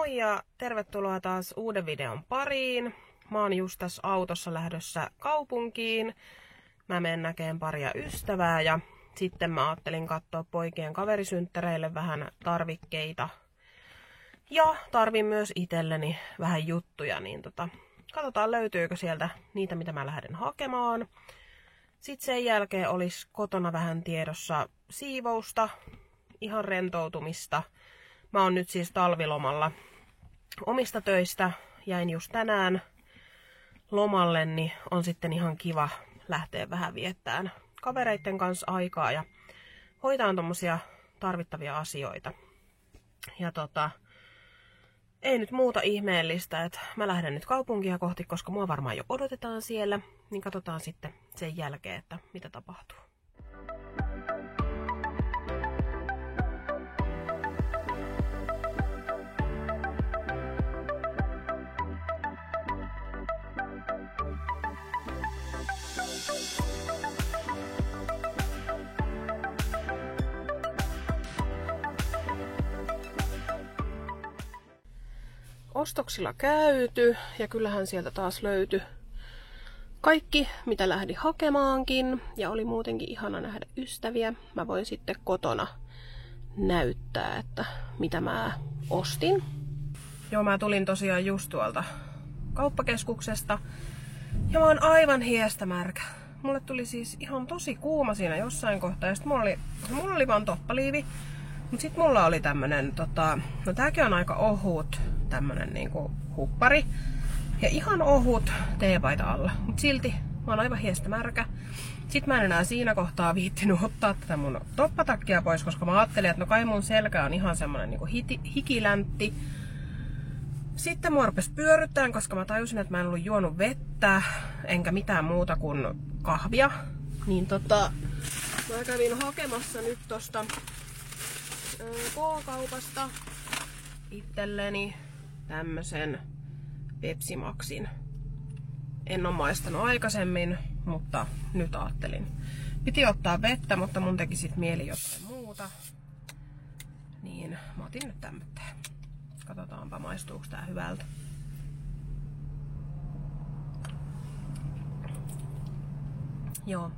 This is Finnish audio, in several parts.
Moi ja tervetuloa taas uuden videon pariin. Mä oon just tässä autossa lähdössä kaupunkiin. Mä menen näkemään paria ystävää ja sitten mä ajattelin katsoa poikien kaverisynttäreille vähän tarvikkeita. Ja tarvin myös itselleni vähän juttuja, niin katsotaan löytyykö sieltä niitä, mitä mä lähden hakemaan. Sitten sen jälkeen olisi kotona vähän tiedossa siivousta, ihan rentoutumista. Mä oon nyt siis talvilomalla omista töistä. Jäin just tänään lomalle, niin on sitten ihan kiva lähteä vähän viettämään kavereitten kanssa aikaa ja hoitaan tommosia tarvittavia asioita. Ja ei nyt muuta ihmeellistä, että mä lähden nyt kaupunkia kohti, koska mua varmaan jo odotetaan siellä, niin katsotaan sitten sen jälkeen, että mitä tapahtuu. Ostoksilla käyty ja kyllähän sieltä taas löytyi kaikki, mitä lähdin hakemaankin. Ja oli muutenkin ihana nähdä ystäviä. Mä voin sitten kotona näyttää, että mitä mä ostin. Joo, mä tulin tosiaan just tuolta kauppakeskuksesta. Ja mä oon aivan hiestämärkä. Mulle tuli siis ihan tosi kuuma siinä jossain kohtaa. Ja sit mulla oli vaan toppaliivi. Mut sit mulla oli tämmönen, no tääkin on aika ohut tämmönen niinku huppari. Ja ihan ohut teepaita alla. Mut silti mä oon aivan hiestämärkä. Sit mä en enää siinä kohtaa viittinyt ottaa tätä mun toppatakkia pois, koska mä ajattelin, että no kai mun selkä on ihan semmonen niinku hikiläntti. Sitten mua rupes pyörryttämään, koska mä tajusin, että mä en ollut juonut vettä, enkä mitään muuta kuin kahvia. Niin mä kävin hakemassa nyt tosta K-kaupasta itselleni tämmösen Pepsi Maxin. En oo maistanut aikaisemmin, mutta nyt ajattelin. Piti ottaa vettä, mutta mun teki sit mieli jotain muuta. Niin mä otin nyt tämmötä. Katsotaanpa maistuuko tää hyvältä. Joo.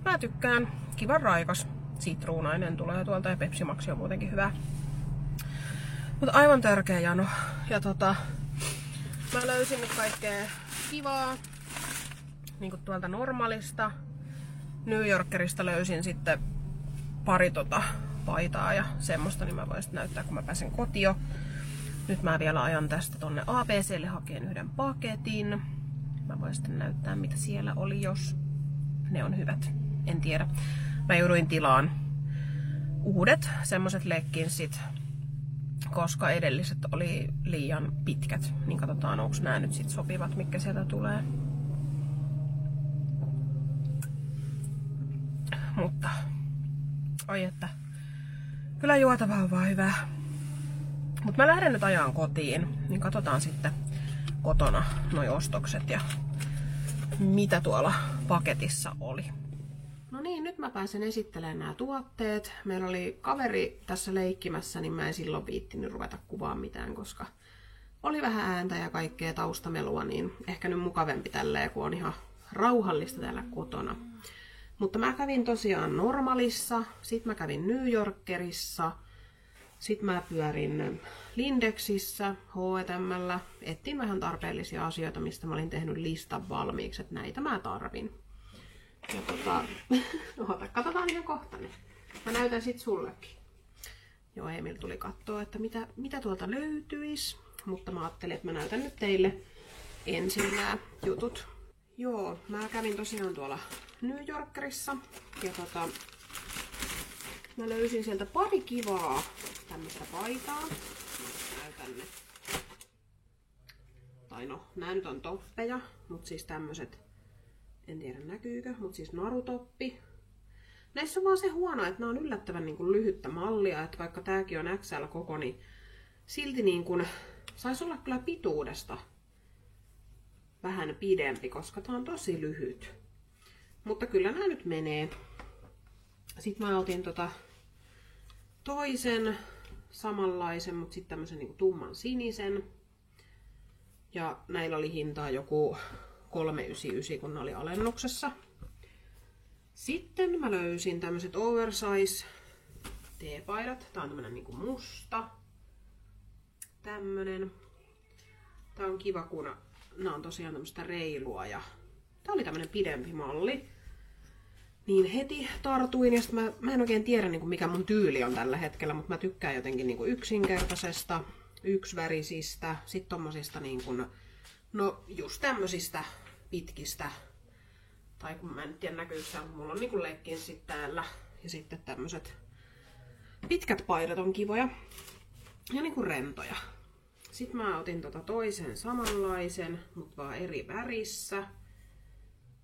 Mä tykkään. Kivan raikas. Sitruunainen tulee tuolta ja Pepsi Max on muutenkin hyvä. Mutta aivan törkeä jano. Ja mä löysin nyt kaikkea kivaa. Niinku tuolta normaalista. New Yorkerista löysin sitten pari paitaa ja semmoista, niin mä voin sitten näyttää, kun mä pääsen kotiin. Nyt mä vielä ajan tästä tonne ABClle hakeen yhden paketin. Mä voin sitten näyttää, mitä siellä oli, jos ne on hyvät. En tiedä. Mä jouduin tilaan uudet semmoset legginsit, koska edelliset oli liian pitkät. Niin katsotaan, onko nämä nyt sit sopivat, mitkä sieltä tulee. Mutta, oi että, kyllä juotava on vaan hyvää. Mutta mä lähden nyt ajaan kotiin, niin katsotaan sitten kotona noi ostokset ja mitä tuolla paketissa oli. No niin, nyt mä pääsen esittelemään nämä tuotteet. Meillä oli kaveri tässä leikkimässä, niin mä en silloin viittinyt ruveta kuvaamaan mitään, koska oli vähän ääntä ja kaikkea taustamelua, niin ehkä nyt mukavempi tälleen, kun on ihan rauhallista täällä kotona. Mutta mä kävin tosiaan Normalissa, sit mä kävin New Yorkerissa, sit mä pyörin Lindexissä, H&M:llä, etsin vähän tarpeellisia asioita, mistä mä olin tehnyt listan valmiiksi, että näitä mä tarvin. Ja katsotaan ihan kohta ne. Mä näytän sit sullekin. Joo, Emil tuli kattoo, että mitä tuolta löytyisi. Mutta mä ajattelin, että mä näytän nyt teille ensin nämä jutut. Joo, mä kävin tosiaan tuolla New Yorkerissa. Ja mä löysin sieltä pari kivaa tämmöstä paitaa. Näytän ne. Tai no, nää nyt on toppeja, mut siis tämmöset. En tiedä näkyykö, mutta siis narutoppi. Näissä on vaan se huono, että nämä on yllättävän niin kuin lyhyttä mallia, että vaikka tääkin on XL koko, niin silti niin kuin saisi olla kyllä pituudesta vähän pidempi, koska tää on tosi lyhyt. Mutta kyllä nämä nyt menee. Sitten mä otin toisen samanlaisen, mutta sitten tämmöisen niinku tumman sinisen. Ja näillä oli hintaa joku 3,99, kun ne oli alennuksessa. Sitten mä löysin tämmöiset oversize teepaidat. Tää on tämmönen niinku musta. Tämmönen. Tää on kiva, kun nää on tosiaan tämmöstä reilua ja tää oli tämmönen pidempi malli. Niin heti tartuin ja mä en oikein tiedä niinku mikä mun tyyli on tällä hetkellä, mutta mä tykkään jotenkin niinku yksinkertaisesta, yksivärisistä, sit tommosista niinku, no just tämmöisistä pitkistä. Tai kun mä en tiedä näkyykö, mulla on niinku leggingsit täällä ja sitten tämmöiset pitkät paidat on kivoja ja niinku rentoja. Sitten mä otin toisen samanlaisen, mutta vaan eri värissä.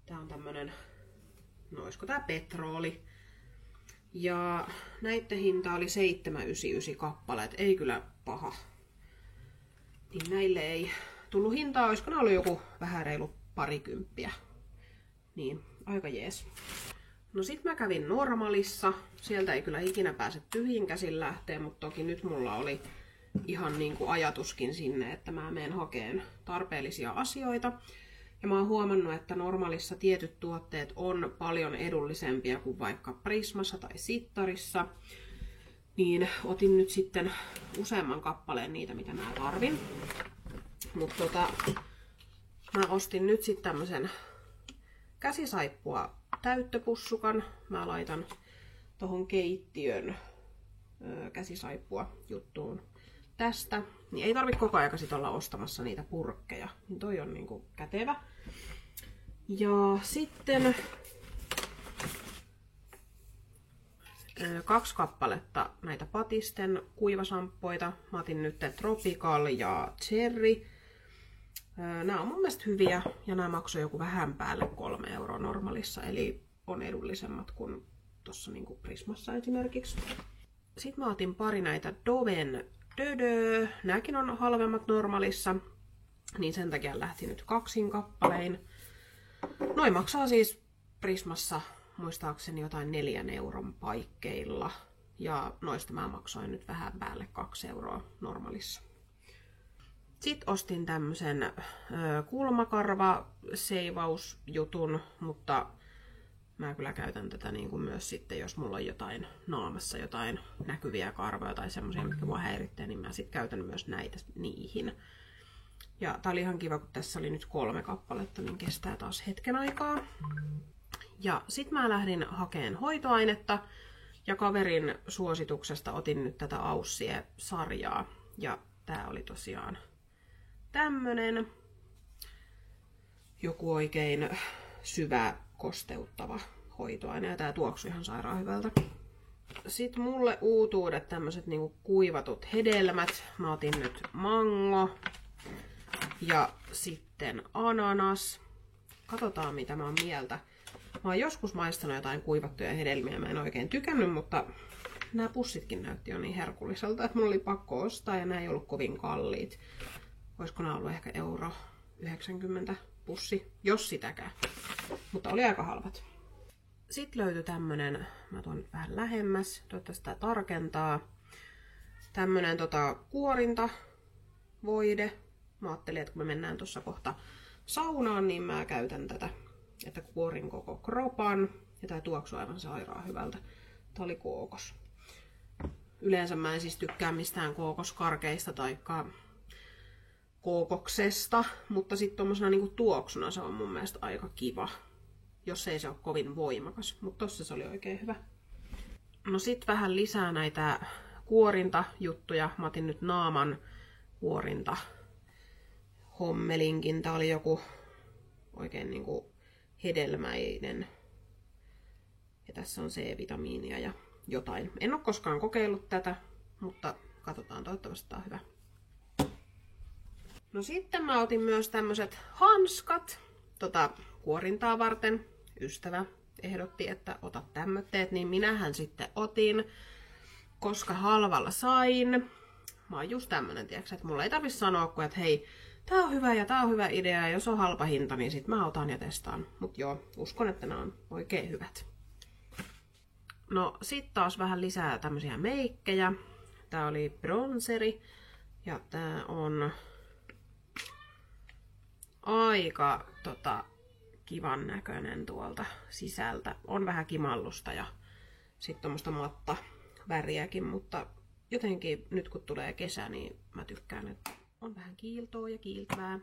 Tää on tämmönen, no olisiko tää petroli. Ja näitten hinta oli 7,99 kappaleet, ei kyllä paha. Niin näille ei tullut hintaa, olisiko ne ollut joku vähän reilu parikymppiä. Niin, aika jees. No sit mä kävin Normalissa. Sieltä ei kyllä ikinä pääse tyhjin käsin lähteä, mutta toki nyt mulla oli ihan niinku ajatuskin sinne, että mä menen hakeen tarpeellisia asioita. Ja mä oon huomannut, että Normalissa tietyt tuotteet on paljon edullisempia kuin vaikka Prismassa tai Sittarissa. Niin otin nyt sitten useamman kappaleen niitä, mitä mä tarvin. Mutta mä ostin nyt sitten tämmösen käsisaippua täyttöpussukan. Mä laitan tohon keittiön käsisaippua juttuun tästä. Niin ei tarvitse koko ajan sit olla ostamassa niitä purkkeja. Niin toi on niinku kätevä. Ja sitten 2 kappaletta näitä Patisten kuivasamppoita. Mä otin nyt Tropical ja Cherry. Nämä on mun mielestä hyviä ja nämä maksoi joku vähän päälle 3 € Normalissa, eli on edullisemmat kuin tuossa niinku Prismassa esimerkiksi. Sitten mä otin pari näitä Doven Dödö. Nämäkin on halvemmat Normalissa, niin sen takia lähti nyt 2 kappalein. Noin maksaa siis Prismassa muistaakseni jotain 4 € paikkeilla. Ja noista mä maksoin nyt vähän päälle 2 € Normalissa. Sitten ostin tämmösen kulmakarvaseivausjutun, mutta mä kyllä käytän tätä niin kuin myös sitten, jos mulla on jotain naamassa, jotain näkyviä karvoja tai semmoisia, mitkä mua häiritsee, niin mä sitten käytän myös näitä niihin. Ja tää oli ihan kiva, kun tässä oli nyt 3 kappaletta, niin kestää taas hetken aikaa. Ja sit mä lähdin hakeen hoitoainetta ja kaverin suosituksesta otin nyt tätä Aussie-sarjaa. Ja tää oli tosiaan tämmönen joku oikein syvä kosteuttava hoitoaine ja tää tuoksui ihan sairaan hyvältä. Sitten mulle uutuudet tämmöset niinku kuivatut hedelmät. Mä otin nyt mango ja sitten ananas. Katsotaan mitä mä oon mieltä. Mä oon joskus maistanut jotain kuivattuja hedelmiä, mä en oikein tykännyt, mutta nämä pussitkin näytti jo niin herkulliselta, että mulla oli pakko ostaa ja nämä ei ollut kovin kalliit. Olisiko nämä ollut ehkä 1,90 € pussi, jos sitäkään. Mutta oli aika halvat. Sitten löytyi tämmönen, mä tuon nyt vähän lähemmäs, toivottavasti sitä tarkentaa. Tämmönen kuorintavoide. Mä ajattelin, että kun me mennään tuossa kohta saunaan, niin mä käytän tätä, että kuorin koko kropan. Ja tää tuoksuu aivan sairaan hyvältä. Tää oli kookos. Yleensä mä en siis tykkää mistään kookoskarkeista tai kookoksesta, mutta sitten tommosena niinku tuoksuna se on mun mielestä aika kiva, jos ei se ole kovin voimakas, mutta tossa se oli oikein hyvä. No sit vähän lisää näitä kuorintajuttuja. Mä otin nyt naaman kuorinta hommelinkin. Tää oli joku oikein niinku hedelmäinen. Ja tässä on C-vitamiinia ja jotain. En ole koskaan kokeillut tätä, mutta katsotaan, toivottavasti tää on hyvä. No sitten mä otin myös tämmöset hanskat kuorintaa varten. Ystävä ehdotti, että ota tämmötteet, niin minähän sitten otin, koska halvalla sain. Mä oon just tämmönen, tiiäks, että mulla ei tarvitse sanoa, kun että hei, tää on hyvä ja tää on hyvä idea, ja jos on halpa hinta, niin sit mä otan ja testaan. Mut joo, uskon, että nämä on oikein hyvät. No sit taas vähän lisää tämmösiä meikkejä. Tää oli bronseri. Ja tää on aika kivan näköinen tuolta sisältä. On vähän kimallusta ja sitten tommoista matta väriäkin, mutta jotenkin nyt kun tulee kesä, niin mä tykkään, että on vähän kiiltoa ja kiiltävää.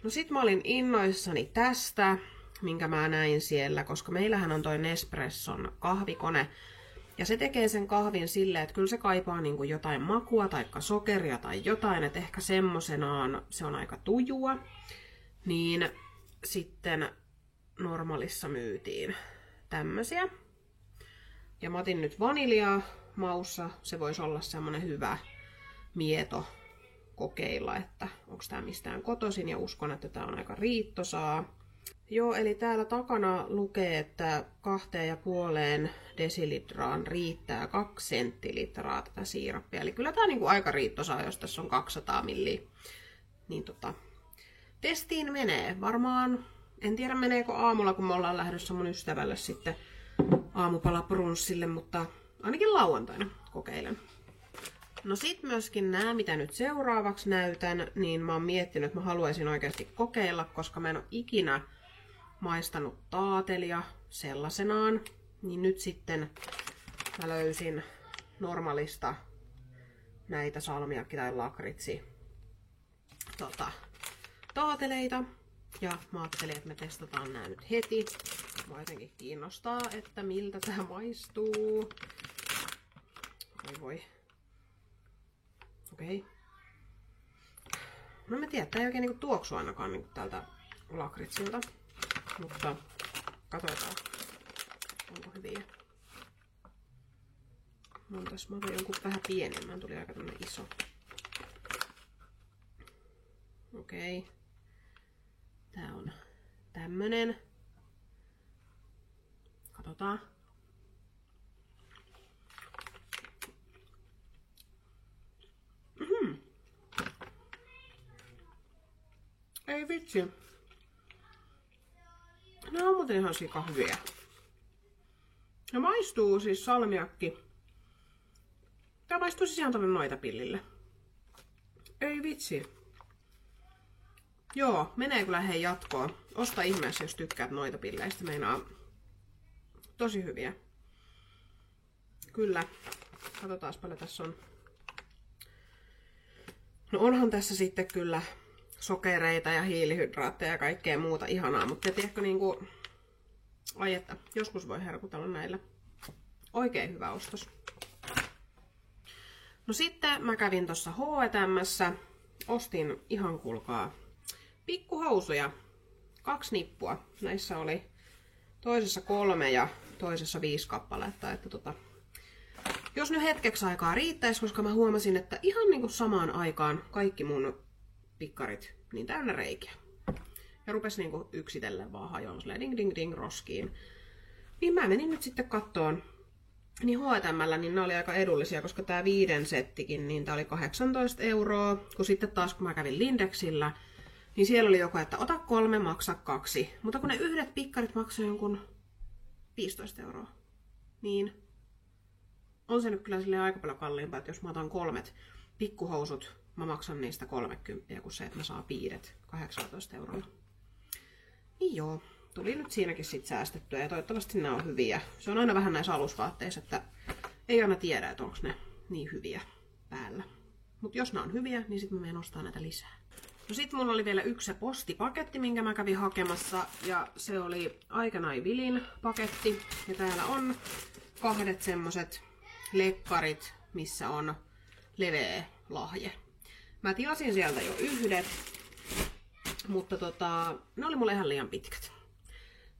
No sit mä olin innoissani tästä, minkä mä näin siellä, koska meillähän on toi Nespresson kahvikone. Ja se tekee sen kahvin silleen, että kyllä se kaipaa niinku jotain makua tai sokeria tai jotain, että ehkä semmosenaan se on aika tujua. Niin sitten normaalissa myytiin tämmösiä. Ja mä otin nyt vaniljaa maussa, se voisi olla semmonen hyvä mieto kokeilla, että onko tää mistään kotoisin, ja uskon, että tää on aika riittosaa. Joo, eli täällä takana lukee, että 2,5 desilitraan riittää 2 sentilitraa tätä siirappia. Eli kyllä tää on niinku aika riittosaa, jos tässä on 200 milliä. Niin testiin menee. Varmaan, en tiedä meneekö aamulla, kun me ollaan lähdössä mun ystävälle sitten aamupalabrunssille, mutta ainakin lauantaina kokeilen. No sit myöskin nämä, mitä nyt seuraavaksi näytän, niin mä oon miettinyt, että mä haluaisin oikeasti kokeilla, koska mä en ole ikinä maistanut taatelia sellaisenaan. Niin nyt sitten mä löysin normaalista näitä salmiakki- tai lakritsi taateleita. Ja mä ajattelin, että me testataan nämä nyt heti. Mua jotenkin kiinnostaa, että miltä tää maistuu. Voi. Okei. No mä tiedän, tää ei oikein niinku tuoksu ainakaan niinku tältä lakritsilta. Mutta katsotaan, onko hyviä. Mä otan jonkun vähän pienemmän, tuli aika tämmönen iso. Okei. Tää on tämmönen. Katsotaan. Ei vitsi. Nämä on muuten ihan sikahvyjä. Ja maistuu siis salmiakki. Tää maistuu siis ihan tonne noitapillille. Ei vitsi. Joo, menee kyllä hei jatkoon. Osta ihmeessä, jos tykkäät noitapilleistä. Meinaa tosi hyviä. Kyllä. Katsotaan paljon tässä on. No onhan tässä sitten kyllä sokereita ja hiilihydraatteja ja kaikkea muuta ihanaa, mutta tiedätkö niinku, ai että, joskus voi herkutella näillä. Oikein hyvä ostos. No sitten mä kävin tossa H&M:ssä, ostin ihan kuulkaa pikkuhousuja, 2 nippua. Näissä oli toisessa 3 ja toisessa 5 kappaletta, että jos nyt hetkeksi aikaa riittäisi, koska mä huomasin, että ihan niinku samaan aikaan kaikki mun pikkarit niin täynnä reikiä. Ja rupesi niinku yksitellen vaan hajoamaan silleen ding ding ding roskiin. Niin mä menin nyt sitten kattoon. Niin H&M:llä niin ne oli aika edullisia, koska tää 5 settikin, niin tää oli 18 €. Kun sitten taas kun mä kävin Lindexillä, niin siellä oli joko, että ota 3, maksa 2. Mutta kun ne yhdet pikkarit maksoi jonkun 15 €. Niin on se nyt kyllä silleen aika paljon kalliimpaa, että jos mä otan 3 pikkuhousut, mä maksan niistä 30, kun se, että mä saan 5 18 €. Niin joo, tuli nyt siinäkin sit säästettyä ja toivottavasti nämä on hyviä. Se on aina vähän näissä alusvaatteissa, että ei aina tiedä, että onko ne niin hyviä päällä. Mutta jos nämä on hyviä, niin sitten mä menen ostaa näitä lisää. No sit mulla oli vielä yksi postipaketti, minkä mä kävin hakemassa, ja se oli Aikanai Vilin paketti. Ja täällä on 2 semmoset lekkarit, missä on leveä lahje. Mä tilasin sieltä jo 1, mutta ne oli mulle ihan liian pitkät.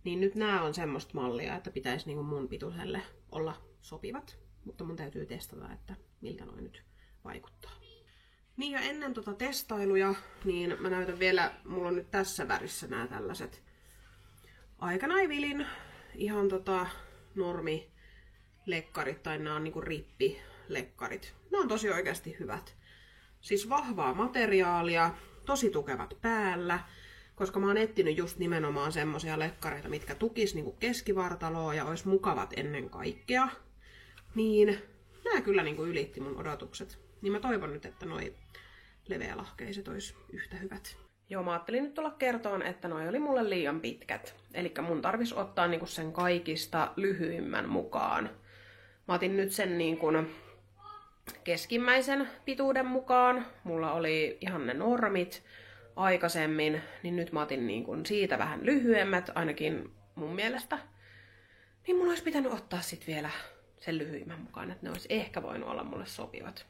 Niin nyt nää on semmoista mallia, että pitäisi niinku mun pituiselle olla sopivat. Mutta mun täytyy testata, että miltä noin nyt vaikuttaa. Niin ja ennen testailuja, niin mä näytän vielä, mulla on nyt tässä värissä nämä tällaiset Aikanai Vilin ihan normi lekkarit, tai nämä on niinku rippilekkarit. Nämä on tosi oikeasti hyvät. Siis vahvaa materiaalia, tosi tukevat päällä, koska mä oon etsinyt just nimenomaan semmosia lekkareita, mitkä tukis niinku keskivartaloa ja ois mukavat ennen kaikkea. Niin nää kyllä niinku ylitti mun odotukset. Niin mä toivon nyt, että noi leveälahkeiset olisi yhtä hyvät. Joo, mä ajattelin nyt tulla kertoon, että noi oli mulle liian pitkät. Elikkä mun tarvis ottaa niinku sen kaikista lyhyimmän mukaan. Mä otin nyt sen niinku keskimmäisen pituuden mukaan. Mulla oli ihan ne normit aikaisemmin, niin nyt mä otin niinku siitä vähän lyhyemmät, ainakin mun mielestä. Niin mulla olisi pitänyt ottaa sit vielä sen lyhyimmän mukaan, että ne olisi ehkä voinut olla mulle sopivat.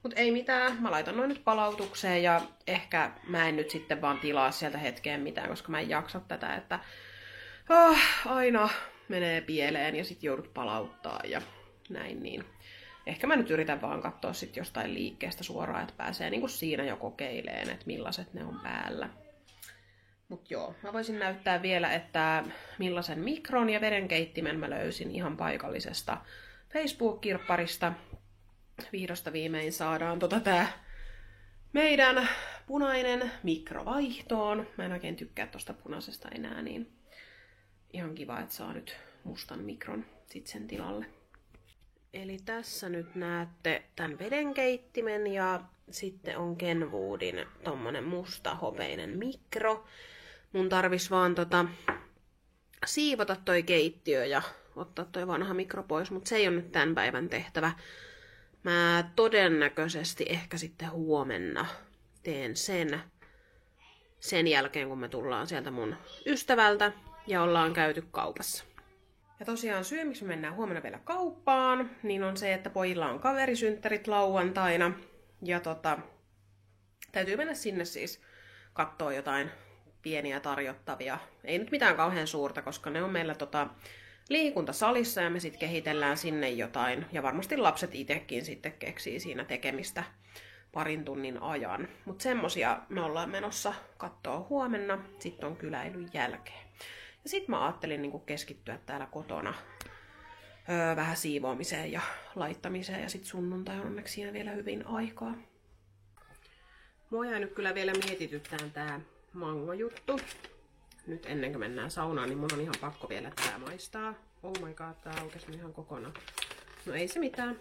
Mut ei mitään, mä laitan noin nyt palautukseen ja ehkä mä en nyt sitten vaan tilaa sieltä hetkeen mitään, koska mä en jaksa tätä, että aina menee pieleen ja sit joudut palauttaa ja näin niin. Ehkä mä nyt yritän vaan katsoa sit jostain liikkeestä suoraan, että pääsee niinku siinä jo kokeileen, että millaiset ne on päällä. Mut joo, mä voisin näyttää vielä, että millaisen mikron ja vedenkeittimen mä löysin ihan paikallisesta Facebook-kirpparista. Vihdosta viimein saadaan tää meidän punainen mikro vaihtoon. Mä en oikein tykkää tosta punaisesta enää, niin ihan kiva, että saa nyt mustan mikron sit sen tilalle. Eli tässä nyt näette tämän vedenkeittimen ja sitten on Kenwoodin tommonen musta hopeinen mikro. Mun tarvis vaan siivota toi keittiö ja ottaa toi vanha mikro pois, mutta se ei ole nyt tämän päivän tehtävä. Mä todennäköisesti ehkä sitten huomenna teen sen jälkeen, kun me tullaan sieltä mun ystävältä ja ollaan käyty kaupassa. Ja tosiaan syy, miksi me mennään huomenna vielä kauppaan, niin on se, että pojilla on kaverisynttärit lauantaina. Ja täytyy mennä sinne siis kattoo jotain pieniä tarjottavia. Ei nyt mitään kauhean suurta, koska ne on meillä liikuntasalissa ja me sitten kehitellään sinne jotain. Ja varmasti lapset itsekin sitten keksii siinä tekemistä parin tunnin ajan. Mutta semmosia me ollaan menossa kattoo huomenna, sitten on kyläilyn jälkeen. Ja sit mä ajattelin niinku keskittyä täällä kotona vähän siivoamiseen ja laittamiseen ja sit sunnuntai on onneksi siinä vielä hyvin aikaa. Mua jäi nyt kyllä vielä mietityttään tää mango-juttu. Nyt ennen kuin mennään saunaan, niin mun on ihan pakko vielä tää maistaa. Oh my god, tää aukesi ihan kokonaan. No ei se mitään.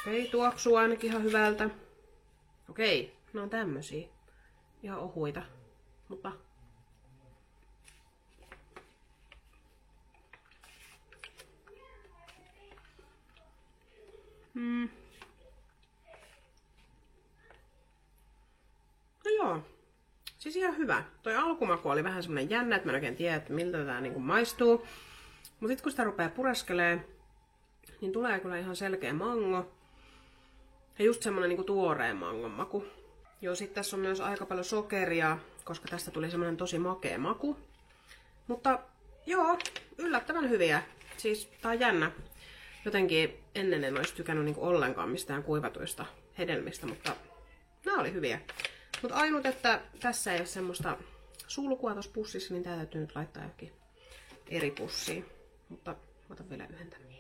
Okei, tuoksuu ainakin ihan hyvältä. Okei, ne on tämmösiä. Ihan ohuita. Mutta no joo, siis ihan hyvä. Toi alkumaku oli vähän semmonen jännä, että mä en oikein tiedä, että miltä tää niinku maistuu. Mut sit kun sitä rupeaa pureskelee, niin tulee kyllä ihan selkeä mango. Ja just semmonen niinku tuoreen mangon maku. Joo, sit tässä on myös aika paljon sokeria, koska tästä tuli semmonen tosi makea maku. Mutta joo, yllättävän hyviä. Siis tää on jännä. Jotenkin ennen en olisi tykännyt niinku ollenkaan mistään kuivatuista hedelmistä, mutta nämä oli hyviä. Mutta ainut, että tässä ei ole semmoista sulkua tuossa pussissa, niin tää täytyy nyt laittaa jokin eri pussiin. Mutta otan vielä yhden tämmöinen.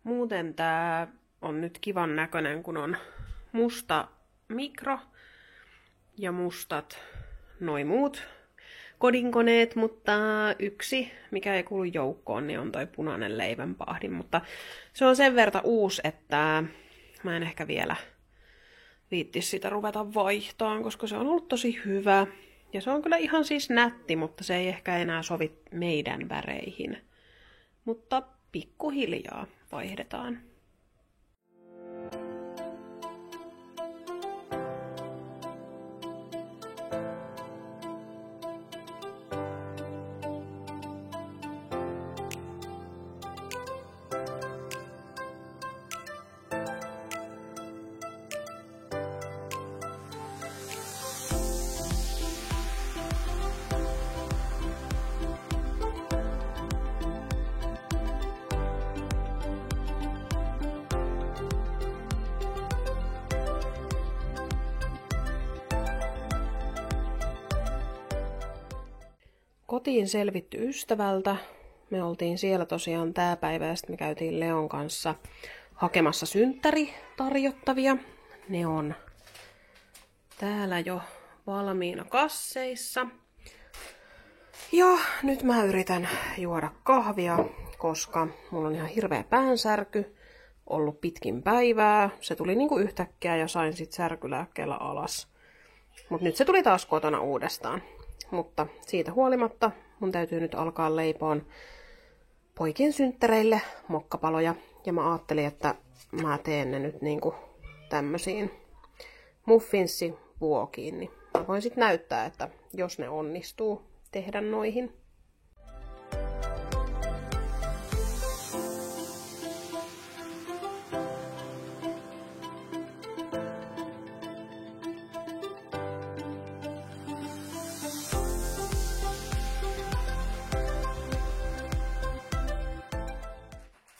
Muuten tää on nyt kivan näköinen, kun on musta mikro ja mustat noi muut kodinkoneet, mutta yksi, mikä ei kuulu joukkoon, niin on toi punainen leivänpahdin, mutta se on sen verran uusi, että mä en ehkä vielä viittis sitä ruveta vaihtaan, koska se on ollut tosi hyvä. Ja se on kyllä ihan siis nätti, mutta se ei ehkä enää sovi meidän väreihin. Mutta pikkuhiljaa vaihdetaan. kotiin selvitty ystävältä. Me oltiin siellä tosiaan tää päivä ja sitten me käytiin Leon kanssa hakemassa synttäritarjottavia. Ne on täällä jo valmiina kasseissa. Ja nyt mä yritän juoda kahvia, koska mulla on ihan hirveä päänsärky ollut pitkin päivää. Se tuli niinku yhtäkkiä ja sain sit särkylääkkeellä alas. Mut nyt se tuli taas kotona uudestaan. Mutta siitä huolimatta mun täytyy nyt alkaa leipoon poikien synttäreille mokkapaloja. Ja mä ajattelin, että mä teen ne nyt niinku tämmösiin muffinssivuokiin. Niin mä voin sit näyttää, että jos ne onnistuu tehdä noihin.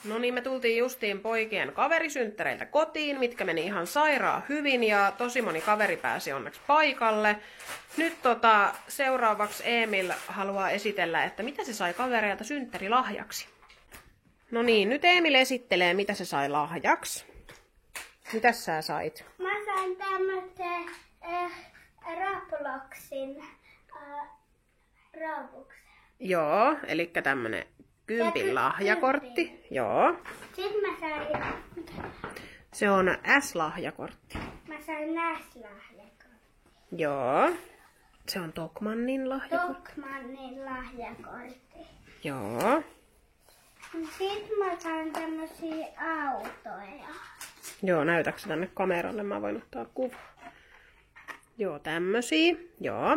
No niin, me tultiin justiin poikien kaverisynttäreiltä kotiin, mitkä meni ihan sairaan hyvin ja tosi moni kaveri pääsi onneksi paikalle. Nyt seuraavaksi Emil haluaa esitellä, että mitä se sai kavereilta synttärilahjaksi. No niin, nyt Emil esittelee, mitä se sai lahjaksi. Mitäs sä sait? Mä sain tämmösen Robloxin Robloxen. Joo, eli tämmönen kympin lahjakortti. Joo. Sitten mä sain... Se on S-lahjakortti. Mä sain S-lahjakortti. Joo. Se on Tokmannin lahjakortti. Tokmannin lahjakortti. Joo. Sitten mä sain tämmösiä autoja. Joo, näytäksä tänne kameralle? Mä voin ottaa kuva. Joo, tämmösiä. Joo.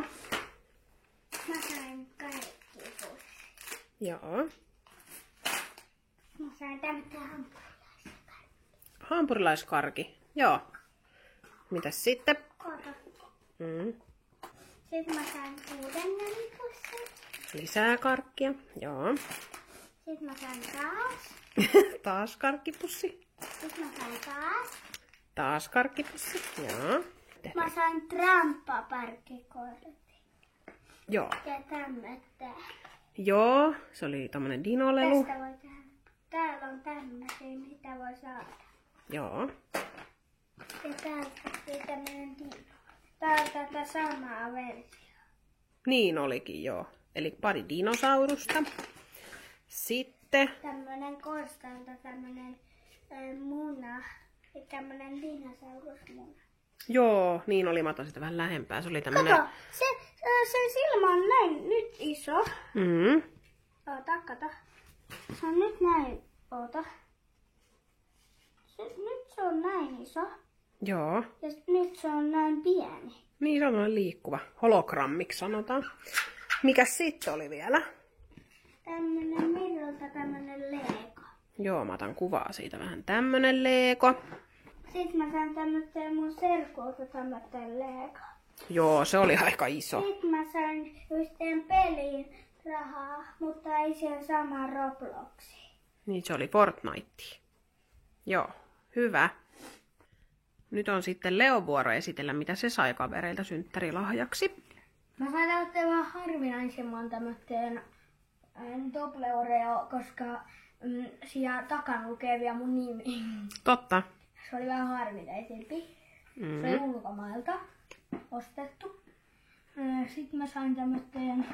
Mä sain kaikki pussi. Joo. Mä sain tämmösen hampurilaiskarki. Hampurilaiskarki. Joo. Mitäs sitten? Kato. Mm. Sitten mä sain 6 pussin. Lisää karkkia. Joo. Sitten mä sain taas. Taas karkkipussi. Sitten mä sain taas. Taas karkkipussi. Joo. Mä sain tramppaparkkikortin. Joo. Ja tämmötä. Joo, se oli tommonen dinolelu. Tästä voi tehdä. Täällä on tämmöisiä, mitä voi saada. Joo. Ja täältä tämmönen dino. Tää on tätä samaa versiota. Niin olikin, joo. Eli pari dinosaurusta. Sitten... Tämmönen korstanta, tämmönen muna. Ja tämmönen dinosaurusmuna. Joo, niin oli. Mä otan sitä vähän lähempää. Se oli tämmönen... Kato, sen silmä on näin nyt iso. Mm. Kato. Se on nyt näin, nyt se on näin iso. Joo. Ja nyt se on näin pieni. Niin, se on liikkuva. Hologrammiksi sanotaan. Mikäs sitten oli vielä? Tämmönen Mirrolta tämmönen Lego. Joo, mä otan kuvaa siitä vähän. Tämmönen Lego. Sitten mä sain tämmösen mun serkulta tämmösen Lego. Joo, se oli aika iso. Sitten mä sain yhteen peliin rahaa, mutta ei siihen samaan Robloxiin. Niin, se oli Fortnite. Joo, hyvä. Nyt on sitten Leon vuoro esitellä, mitä se sai kavereilta synttärilahjaksi. Mä sain tämmösen vähän harvinaisemman tämmösen Toblerone, koska siellä takana lukee vielä mun nimi. Totta. Se oli vähän harvinaisempi. Se oli ulkomailta ostettu. Sitten mä sain tämmösen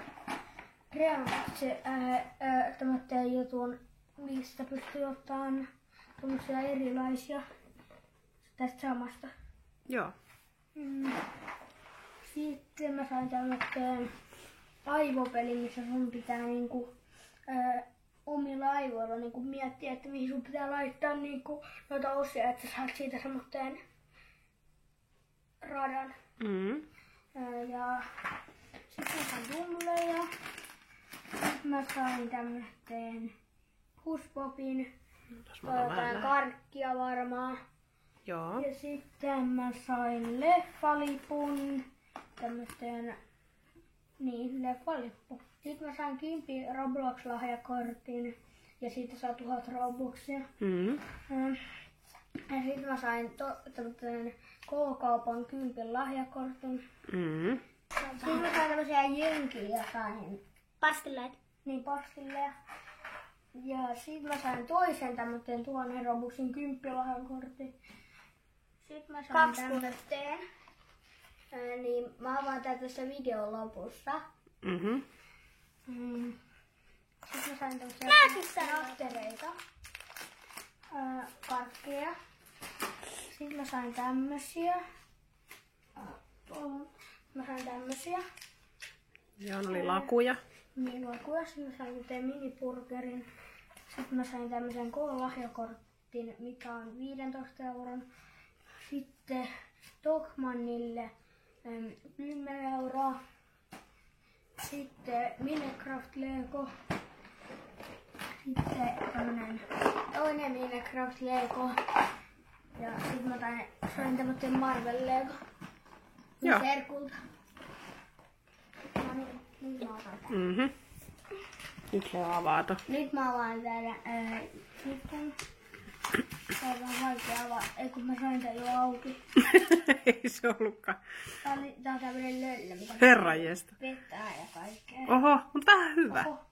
tämmösen jutun, mistä pystyy ottamaan tämmösiä erilaisia tästä samasta. Joo. Sitten mä sain tämmösen aivopeli, missä sun pitää niinku omilla aivoilla niinku miettiä, että mihin sun pitää laittaa niinku noita osia, että sä saat siitä semmoisen radan. Ja sitten mä sain jumleja. Sitten mä sain tämmösen huspopin. Karkkia varmaan. Joo. Ja sitten mä sain leffalipun. Tämmösen leffalippu. Sitten mä sain Kimpi Roblox-lahjakortin. Ja siitä saa 1000 Robuxia. Ja sitten mä sain tämmösen K-kaupan 10 lahjakortin. Sitten mä sain tämmösiä jenkiä, sain Pastilleet. Niin, pastilleja. Ja sit mä sain toisen tämmöten tuonne Robuxin 10 kortin. Sitten mä sain tämmöten. Niin mä avaan tätä tässä videon lopussa. Sitten mä sain tämmösiä nattereita. Karkkeja. Sitten mä sain tämmösiä. Mä sain tämmösiä. Ja oli lakuja. Niin, lakuja. Sitten mä sain tämmösen miniburgerin. Sitten mä sain tämmösen K-lahjakortin, mikä on 15 €. Sitten Dogmanille 10 €. Sitten Minecraft Lego. Sitten tämmönen toinen Minecraft Lego. Ja sit mä sain tämmöten Marvel Lego. Joo. Serkulta. No niin, nyt mä otan tän. Nyt se on avata. Nyt mä avaan täällä sitten. Tää on vähän vaikea avaa. Ei kun mä sain tän jo auki. Ei se ollutkaan. Tää on tämmönen löllö, mikä Herranjesta. vetää ja kaikkea. Oho, mutta vähän hyvä. Oho.